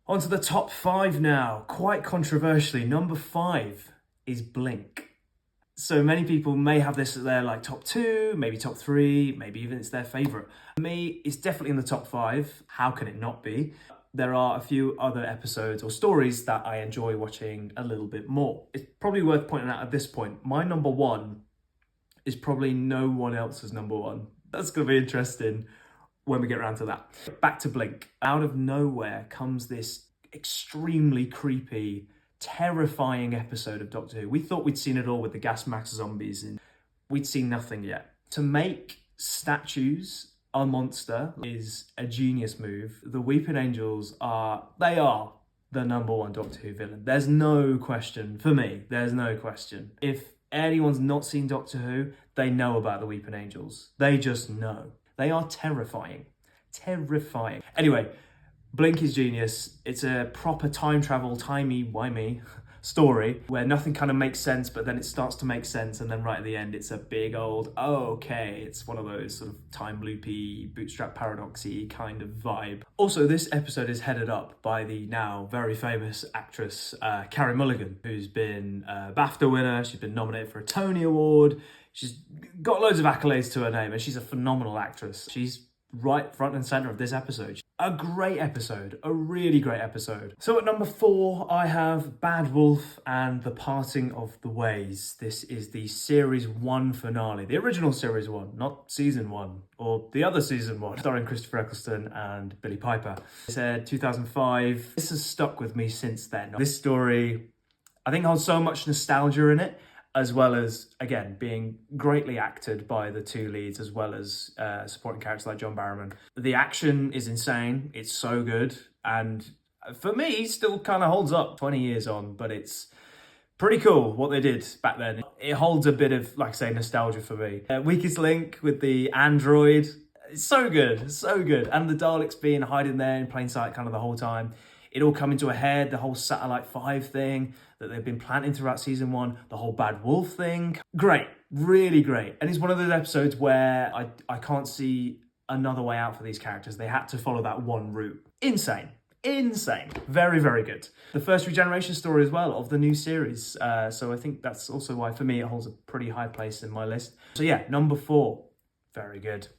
On to the top 5 now. Quite controversially, number 5 is Blink. So many people may have this as their top 2, maybe top 3, maybe even it's their favourite. For me, it's definitely in the top 5. How can it not be? There are a few other episodes or stories that I enjoy watching a little bit more. It's probably worth pointing out at this point, my number 1 is probably no one else's number 1. That's going to be interesting when we get around to that. Back to Blink. Out of nowhere comes this extremely creepy, terrifying episode of Doctor Who. We thought we'd seen it all with the gas mask zombies, and we'd seen nothing yet. To make statues a monster is a genius move. The Weeping Angels are the number 1 Doctor Who villain. There's no question, for me, there's no question. If anyone's not seen Doctor Who, they know about the Weeping Angels. They just know. They are terrifying. Terrifying. Anyway, Blink is genius. It's a proper time travel, timey-wimey story where nothing kind of makes sense, but then it starts to make sense, and then right at the end, it's a big old, okay, it's one of those sort of time loopy, bootstrap paradoxy kind of vibe. Also, this episode is headed up by the now very famous actress, Carey Mulligan, who's been a BAFTA winner. She's been nominated for a Tony Award. She's got loads of accolades to her name, and she's a phenomenal actress. She's right front and center of this episode. A great episode, a really great episode. So at number 4, I have Bad Wolf and the Parting of the Ways. This is the series 1 finale, the original series 1, not season 1 or the other season 1, starring Christopher Eccleston and Billie Piper. It said 2005. This has stuck with me since then. This story, I think, holds so much nostalgia in it, as well as, again, being greatly acted by the 2 leads, as well as supporting characters like John Barrowman. The action is insane. It's so good. And for me, still kind of holds up 20 years on, but it's pretty cool what they did back then. It holds a bit of, like I say, nostalgia for me. Weakest Link with the android. It's so good, so good. And the Daleks being hiding there in plain sight kind of the whole time. It all coming to a head, the whole Satellite 5 thing that they've been planting throughout season 1, the whole Bad Wolf thing. Great, really great. And it's one of those episodes where I can't see another way out for these characters. They had to follow that one route. Insane. Insane. Very, very good. The first regeneration story as well of the new series. So I think that's also why, for me, it holds a pretty high place in my list. So yeah, number 4, very good.